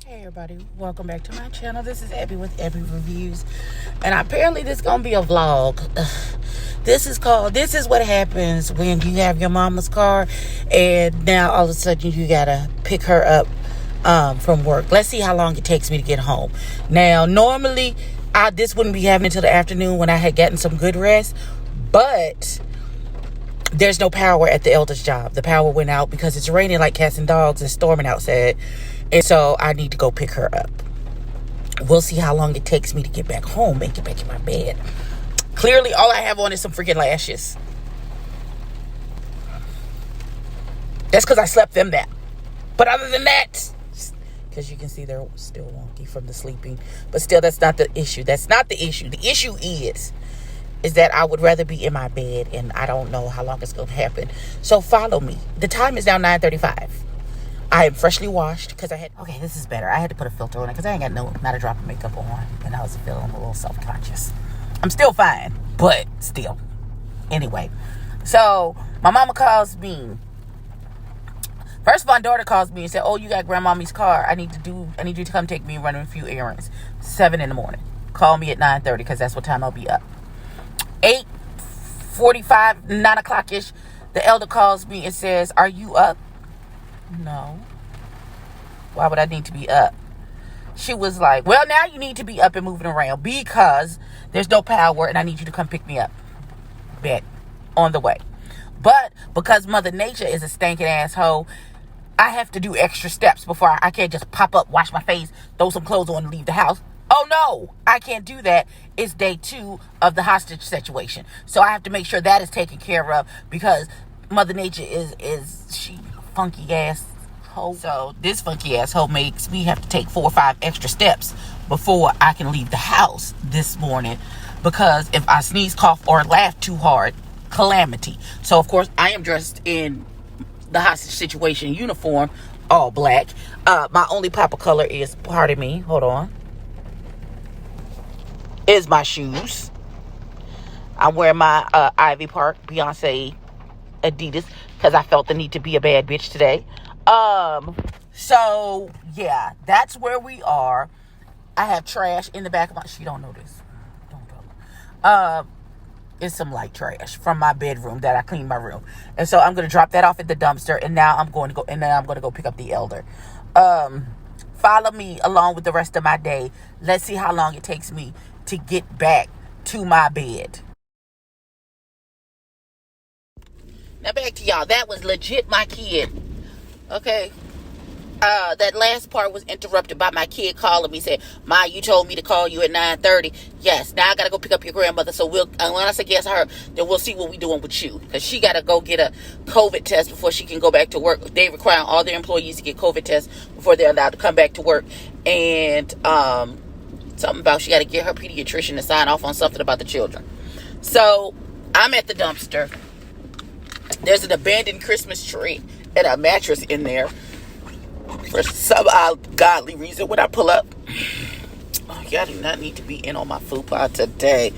Hey everybody, welcome back to my channel. This is Ebbie with Ebbie Reviews. And apparently this is gonna be a vlog. This is what happens when you have your mama's car and now all of a sudden you gotta pick her up from work. Let's see how long it takes me to get home. Now normally this wouldn't be happening until the afternoon when I had gotten some good rest, but there's no power at the elder's job. The power went out because it's raining like cats and dogs and storming outside. And so I need to go pick her up. We'll see how long it takes me to get back home and get back in my bed. Clearly, all I have on is some freaking lashes. That's because I slept them that. But other than that, because you can see they're still wonky from the sleeping. But still, that's not the issue. That's not the issue. The issue is that I would rather be in my bed, and I don't know how long it's going to happen. So follow me. The time is now 9:35. I am freshly washed because okay, this is better. I had to put a filter on it because I ain't got not a drop of makeup on, and I was feeling a little self-conscious. I'm still fine, but still. Anyway, so my mama calls me. First of all, my daughter calls me and said, "Oh, you got grandmommy's car. I need you to come take me and run a few errands." 7 in the morning. Call me at 9:30 because that's what time I'll be up. 8:45, 9 o'clock-ish, the elder calls me and says, "Are you up?" No. Why would I need to be up? She was like, "Well, now you need to be up and moving around because there's no power and I need you to come pick me up." Bet. On the way. But because Mother Nature is a stinking asshole, I have to do extra steps before I can't just pop up, wash my face, throw some clothes on and leave the house. Oh no, I can't do that. It's day 2 of the hostage situation. So I have to make sure that is taken care of because Mother Nature is she funky ass hoe. So this funky ass hoe makes me have to take 4 or 5 extra steps before I can leave the house this morning, because if I sneeze, cough, or laugh too hard, calamity. So of course I am dressed in the hostage situation uniform, all black. My only pop of color is, pardon me, hold on, is my shoes. I'm wearing my Ivy Park Beyonce Adidas because I felt the need to be a bad bitch today. So yeah, that's where we are. I have trash in the back of my, she don't know this. Don't tell her. It's some light trash from my bedroom that I cleaned my room. And so I'm going to drop that off at the dumpster, and now I'm going to go pick up the elder. Follow me along with the rest of my day. Let's see how long it takes me to get back to my bed. Now back to y'all. That was legit my kid. Okay. That last part was interrupted by my kid calling me, saying, "Ma, you told me to call you at 9:30. Yes, now I gotta go pick up your grandmother. So when I say yes her, then we'll see what we doing with you. Because she gotta go get a COVID test before she can go back to work. They require all their employees to get COVID tests before they're allowed to come back to work. And something about she gotta get her pediatrician to sign off on something about the children. So I'm at the dumpster. There's an abandoned Christmas tree and a mattress in there. For some ungodly reason, when I pull up, oh, y'all do not need to be in on my food pod today.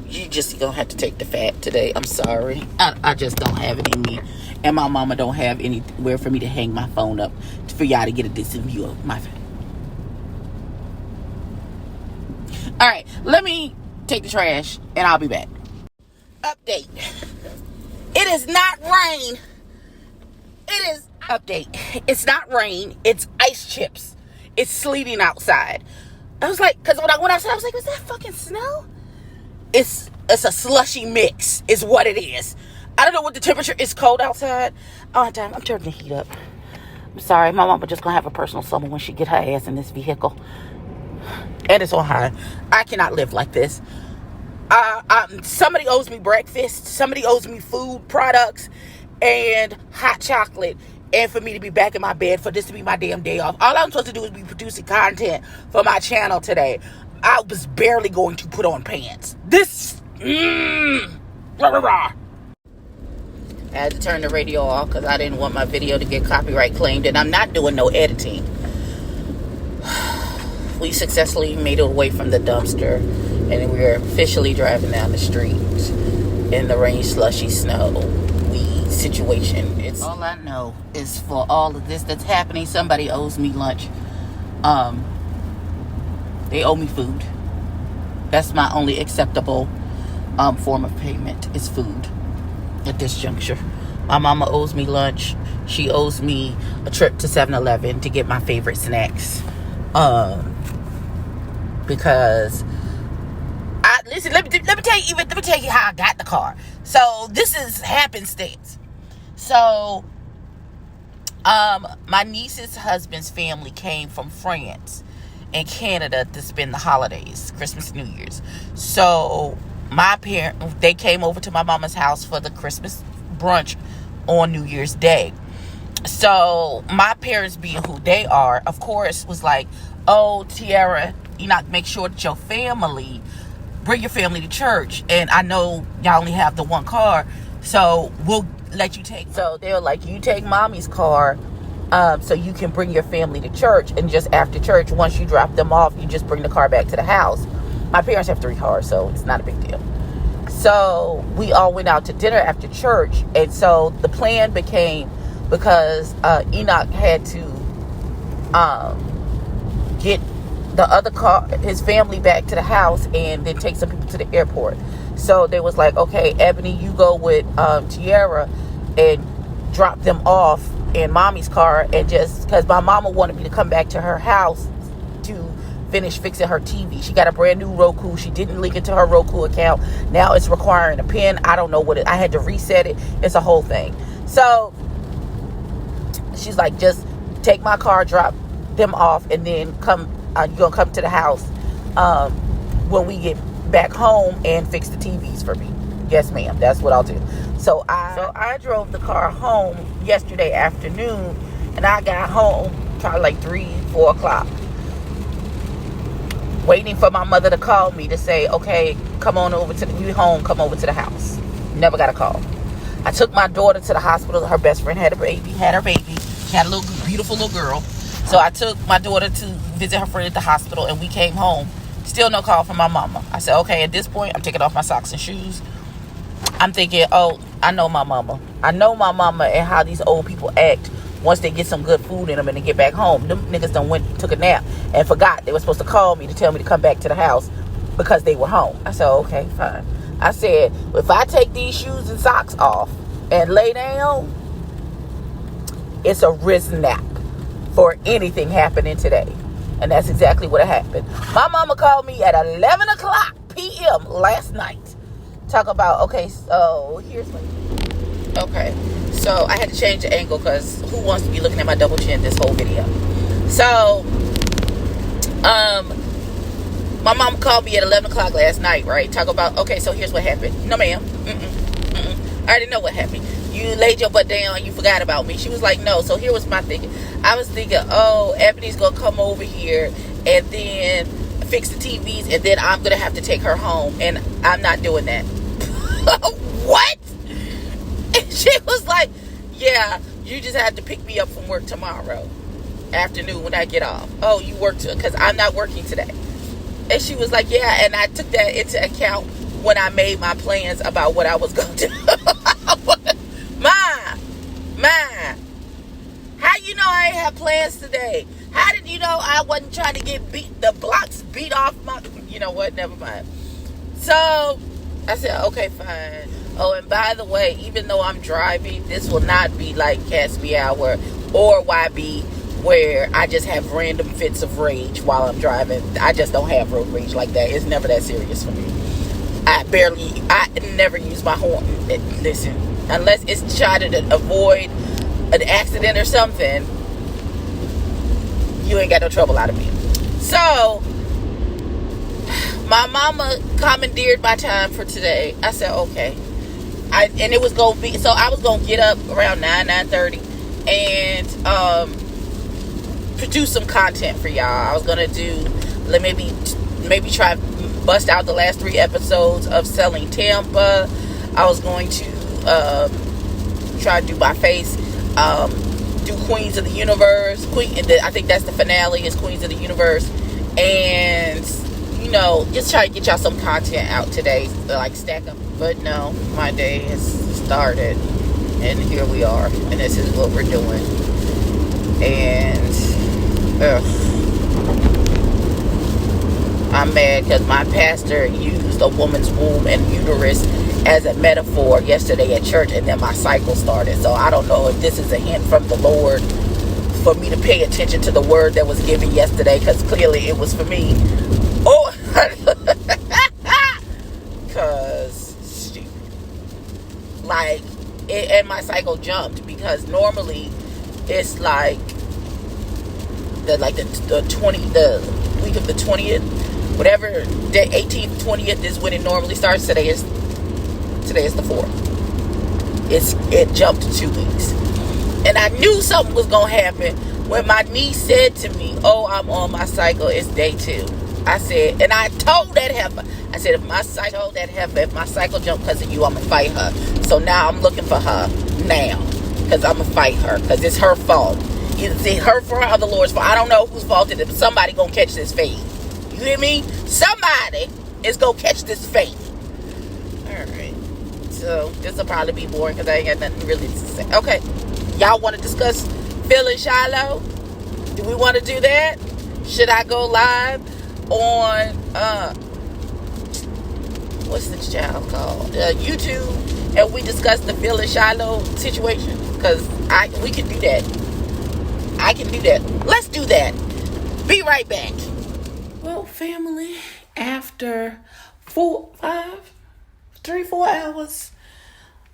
You just gonna have to take the fat today. I'm sorry. I just don't have it in me. And my mama don't have anywhere for me to hang my phone up for y'all to get a decent view of my face. All right, let me take the trash and I'll be back. Update. It is not rain. It is update. It's not rain. It's ice chips. It's sleeting outside. I was like, because when I went outside, I was like, "Is that fucking snow?" It's a slushy mix is what it is. I don't know what the temperature is. Cold outside. Oh, damn, I'm turning the heat up. I'm sorry. My mama just going to have a personal summer when she get her ass in this vehicle. And it's on high. I cannot live like this. Somebody owes me breakfast. Somebody owes me food products and hot chocolate, and for me to be back in my bed, for this to be my damn day off. All I'm supposed to do is be producing content for my channel today. I was barely going to put on pants. Rah, rah, rah. I had to turn the radio off because I didn't want my video to get copyright claimed, and I'm not doing no editing. We successfully made it away from the dumpster, and we're officially driving down the street in the rain, slushy snow situation. It's all I know is, for all of this that's happening, somebody owes me lunch. Um, they owe me food. That's my only acceptable form of payment is food at this juncture. My mama owes me lunch. She owes me a trip to 7-Eleven to get my favorite snacks. Because listen, let me tell you how I got the car. So this is happenstance. So my niece's husband's family came from France and Canada to spend the holidays, Christmas and New Year's. So they came over to my mama's house for the Christmas brunch on New Year's Day. So my parents, being who they are, of course, was like, oh, Tiara, make sure that bring your family to church. And I know y'all only have the one car, so we'll let you take. So they were like, you take mommy's car, so you can bring your family to church. And just after church, once you drop them off, you just bring the car back to the house. My parents have 3 cars, so it's not a big deal. So we all went out to dinner after church. And so the plan became, because Enoch had to get the other car, his family, back to the house and then take some people to the airport. So they was like, okay, Ebony, you go with Tiara and drop them off in mommy's car. And just because my mama wanted me to come back to her house to finish fixing her TV. She got a brand new Roku. She didn't link it to her Roku account. Now it's requiring a PIN. I don't know I had to reset it. It's a whole thing. So she's like, just take my car, drop them off, and then you're gonna come to the house when we get back home and fix the TVs for me. Yes, ma'am. That's what I'll do. So I drove the car home yesterday afternoon, and I got home probably like 3-4 o'clock, waiting for my mother to call me to say, okay, come over to the house. Never got a call. I took my daughter to the hospital. Her best friend had her baby. She had a beautiful little girl. So I took my daughter to visit her friend at the hospital, and we came home. Still no call from my mama. I said, okay, at this point, I'm taking off my socks and shoes. I'm thinking, oh, I know my mama. I know my mama and how these old people act once they get some good food in them and they get back home. Them niggas took a nap and forgot they were supposed to call me to tell me to come back to the house because they were home. I said, okay, fine. I said, if I take these shoes and socks off and lay down, it's a risk nap for anything happening today. And that's exactly what happened. My mama called me at 11 o'clock p.m. last night. Talk about, okay, so here's what. Okay, so I had to change the angle because who wants to be looking at my double chin this whole video? So, my mom called me at 11 o'clock last night, right? Talk about, okay, so here's what happened. No, ma'am. I already know what happened. You laid your butt down and you forgot about me. She was like, no. So here was my thinking. I was thinking, oh, Ebony's going to come over here and then fix the TVs, and then I'm going to have to take her home. And I'm not doing that. What? And she was like, yeah, you just have to pick me up from work tomorrow afternoon when I get off. Oh, you work too? Because I'm not working today. And she was like, yeah. And I took that into account when I made my plans about what I was going to do. Ma, how you know I ain't have plans today? How did you know I wasn't trying to get the blocks beat off my, you know what, never mind. So I said, okay, fine. Oh, and by the way, even though I'm driving, this will not be like Casby Hour or YB, where I just have random fits of rage while I'm driving. I just don't have road rage like that. It's never that serious for me. I never use my horn. Listen, unless it's trying to avoid an accident or something, you ain't got no trouble out of me. So, my mama commandeered my time for today. I said, okay. And it was going to be, so I was going to get up around 9:30 and produce some content for y'all. I was going to do, maybe try bust out the last 3 episodes of Selling Tampa. I was going to try to do my face, do Queens of the Universe. I think that's the finale, is Queens of the Universe. And, you know, just try to get y'all some content out today, like stack up. But no, my day has started, and here we are, and this is what we're doing. And I'm mad because my pastor used a woman's womb and uterus as a metaphor yesterday at church, and then my cycle started. So I don't know if this is a hint from the Lord for me to pay attention to the word that was given yesterday, because clearly it was for me. Oh, because like and my cycle jumped, because normally it's like the 20, the week of the 20th, whatever, the 18th, 20th is when it normally starts. Today is the 4th. It jumped 2 weeks, and I knew something was gonna happen when my niece said to me, "Oh, I'm on my cycle. It's day 2." I said, and I told that heifer, I said, if my cycle jumped because of you, I'm gonna fight her. So now I'm looking for her now, because I'm gonna fight her, because it's her fault. Either it's her fault or the Lord's fault. I don't know whose fault it is, but somebody gonna catch this fade. You hear me? Somebody is gonna catch this fade. Alright. So this will probably be boring because I ain't got nothing really to say. Okay. Y'all want to discuss Phil and Shiloh? Do we want to do that? Should I go live on what's the channel called? YouTube, and we discuss the Phil and Shiloh situation? Because we can do that. I can do that. Let's do that. Be right back. Well, family, after 4 hours,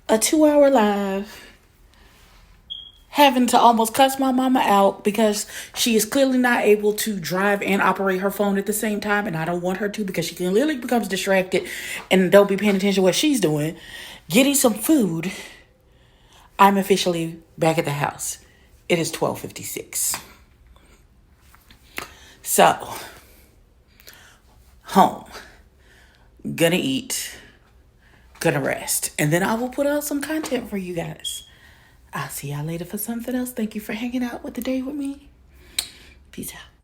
a 2-hour live, having to almost cuss my mama out because she is clearly not able to drive and operate her phone at the same time, and I don't want her to, because she clearly becomes distracted and don't be paying attention to what she's doing. Getting some food, I'm officially back at the house. It is 12:56. So, home. Gonna eat. Gonna rest. And then I will put out some content for you guys. I'll see y'all later for something else. Thank you for hanging out with the day with me. Peace out.